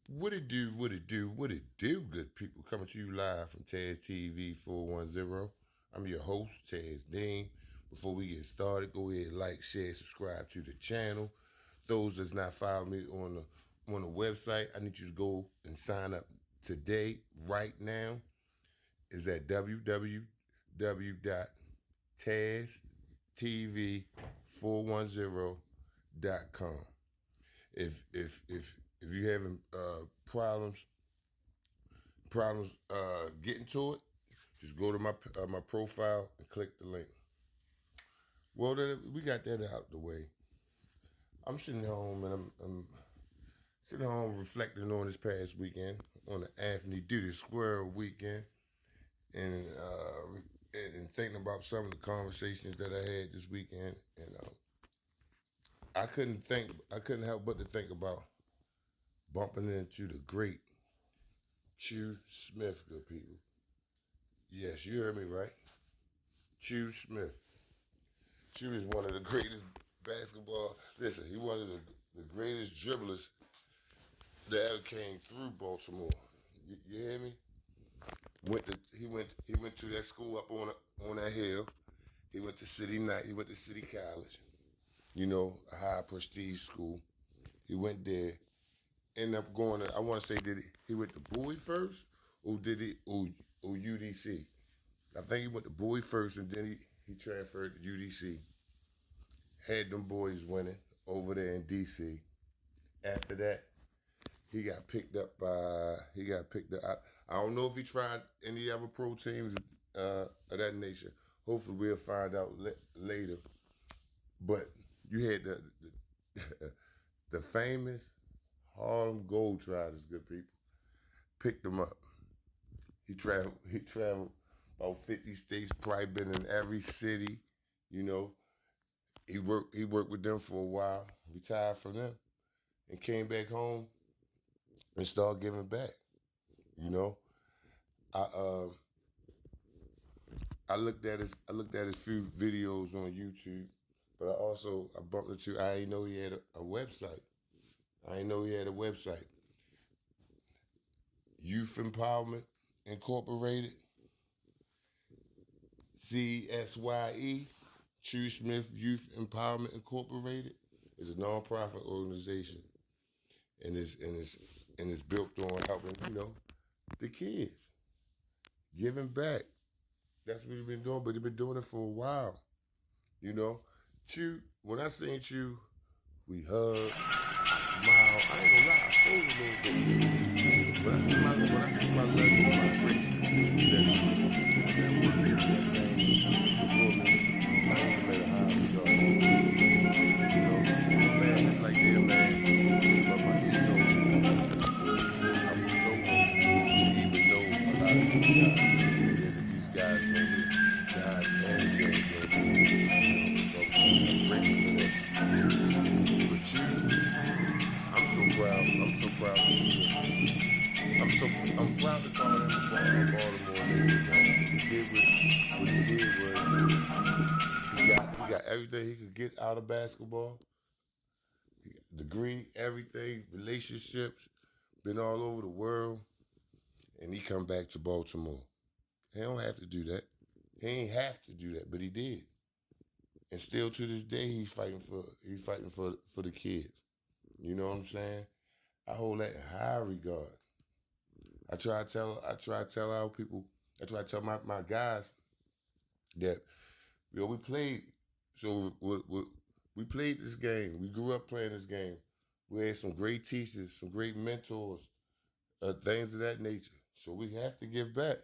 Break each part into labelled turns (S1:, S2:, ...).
S1: What it do, what it do, what it do, good people. Coming to you live from Taz TV 410. I'm your host, Taz Dean. Before we get started, go ahead, like, share, subscribe to the channel. Those that's not following me on the website, I need you to go and sign up today, right now. Is at www.taztv410.com. If you having problems getting to it, just go to my profile and click the link. Well, we got that out of the way. I'm sitting home and I'm sitting home reflecting on this past weekend, on the Anthony Duty Square weekend, and thinking about some of the conversations that I had this weekend, and I couldn't help but to think about bumping into the great Choo Smith, good people. Yes, you heard me right. Choo Smith. Choo is one of the greatest basketball. Listen, he one of the greatest dribblers that ever came through Baltimore. You hear me? He went to that school up on that hill. He went to City Night. He went to City College. You know, a high prestige school. He went there. Ended up going to. I want to say he went to Bowie first, or did he or UDC? I think he went to Bowie first, and then he transferred to UDC. Had them boys winning over there in DC. After that, he got picked up. I don't know if he tried any other pro teams of that nature. Hopefully, we'll find out later. But you had the famous Harlem Globetrotters, good people, picked him up. He traveled about 50 states, probably been in every city, you know. He worked with them for a while, retired from them, and came back home and started giving back. You know, I uh, I looked at his few videos on YouTube, but I bumped into. I didn't know he had a website. I didn't know he had a website. Youth Empowerment Incorporated, CSYE, Choo Smith Youth Empowerment Incorporated, is a nonprofit organization, and it's built on helping the kids, giving back. That's what he's been doing, but he's been doing it for a while. You know, Choo. When I seen Choo, we hugged, smiled. I ain't gonna lie, I froze a little bit. When I see my luggage, my bracelet, that work with that thing for me, I ain't gonna let how we go. You know, my man is like their man, but my ego, I was so even though a lot of these guys, these guys know me, guys and girls know me, so I'm grateful for that. But you, I'm so proud. I'm so proud to be here. I'm proud to call him a Baltimore native, man. Because what he did was he got everything he could get out of basketball. He got a degree, everything, relationships, been all over the world, and he come back to Baltimore. He don't have to do that. He ain't have to do that, but he did. And still to this day, he's fighting for the kids. You know what I'm saying? I hold that in high regard. I try to tell our people, I try to tell my guys that we played. So we played this game. We grew up playing this game. We had some great teachers, some great mentors, things of that nature. So we have to give back,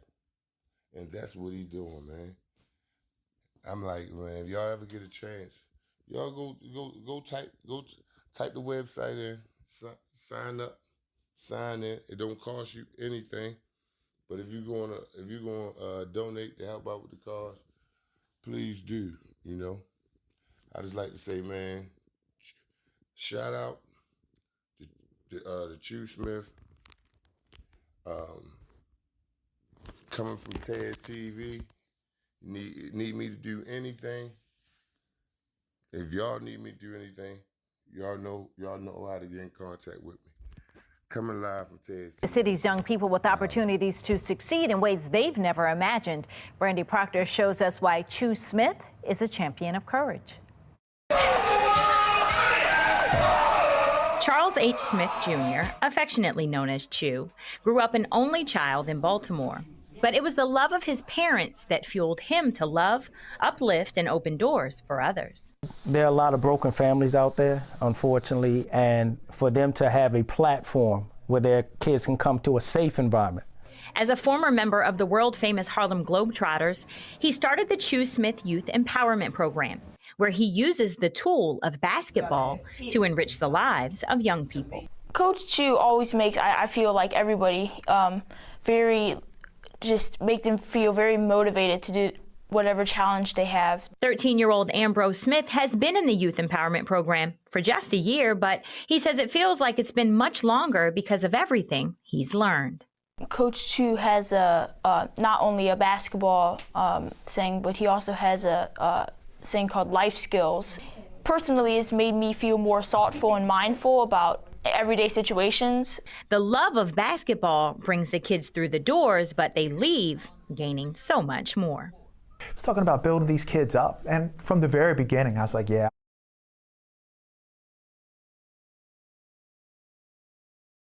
S1: and that's what he's doing, man. I'm like, man, if y'all ever get a chance, y'all type the website in, sign up, sign in. It don't cost you anything. But if you're gonna donate to help out with the cause, please do. You know, I just like to say, man, shout out to Choo Smith, um, coming from Taz TV. Need me to do anything? If y'all need me to do anything, y'all know how to get in contact with me. Coming live from Texas.
S2: The city's young people with opportunities to succeed in ways they've never imagined. Brandy Proctor shows us why Choo Smith is a champion of courage.
S3: Charles H. Smith Jr., affectionately known as Choo, grew up an only child in Baltimore. But it was the love of his parents that fueled him to love, uplift, and open doors for others.
S4: There are a lot of broken families out there, unfortunately, and for them to have a platform where their kids can come to a safe environment.
S3: As a former member of the world-famous Harlem Globetrotters, he started the Choo Smith Youth Empowerment Program, where he uses the tool of basketball to enrich the lives of young people.
S5: Coach Choo always makes, I feel like everybody, just make them feel very motivated to do whatever challenge they have.
S3: 13-year-old Ambrose Smith has been in the Youth Empowerment Program for just a year, but he says it feels like it's been much longer because of everything he's learned.
S5: Coach Choo has not only a basketball saying, but he also has a saying called life skills. Personally, it's made me feel more thoughtful and mindful about everyday situations.
S3: The love of basketball brings the kids through the doors, but they leave gaining so much more.
S6: I was talking about building these kids up, and from the very beginning, I was like, yeah,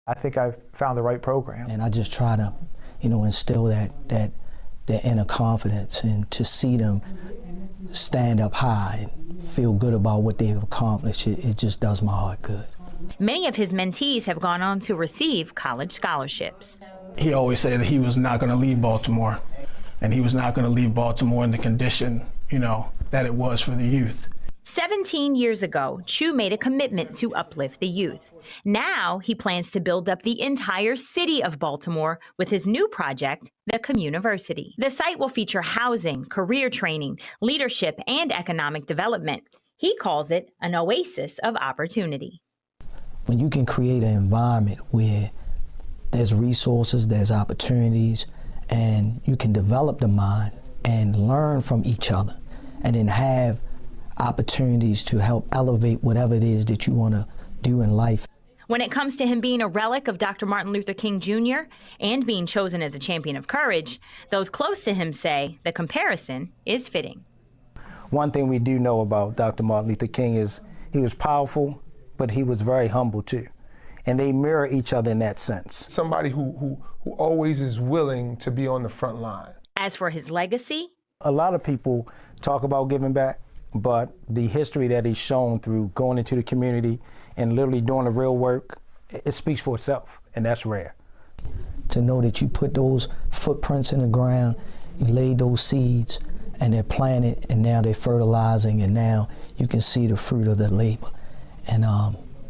S6: I think I've found the right program.
S7: And I just try to, instill that inner confidence, and to see them stand up high and feel good about what they've accomplished, it just does my heart good.
S3: Many of his mentees have gone on to receive college scholarships.
S8: He always said that he was not going to leave Baltimore, and he was not going to leave Baltimore in the condition, that it was for the youth.
S3: 17 years ago, Choo made a commitment to uplift the youth. Now he plans to build up the entire city of Baltimore with his new project, the Communiversity. The site will feature housing, career training, leadership, and economic development. He calls it an oasis of opportunity.
S7: When you can create an environment where there's resources, there's opportunities, and you can develop the mind and learn from each other, and then have opportunities to help elevate whatever it is that you want to do in life.
S3: When it comes to him being a relic of Dr. Martin Luther King Jr. and being chosen as a champion of courage, those close to him say the comparison is fitting.
S4: One thing we do know about Dr. Martin Luther King is he was powerful, but he was very humble too. And they mirror each other in that sense.
S9: Somebody who always is willing to be on the front line.
S3: As for his legacy,
S4: a lot of people talk about giving back, but the history that he's shown through going into the community and literally doing the real work, it speaks for itself, and that's rare.
S7: To know that you put those footprints in the ground, you laid those seeds, and they're planted, and now they're fertilizing, and now you can see the fruit of the labor. And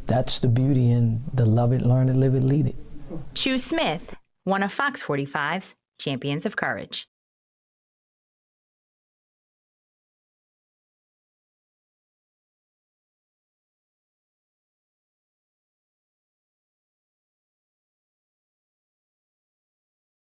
S7: that's the beauty in the love it, learn it, live it, lead it.
S3: Choo Smith, one of Fox 45's champions of courage.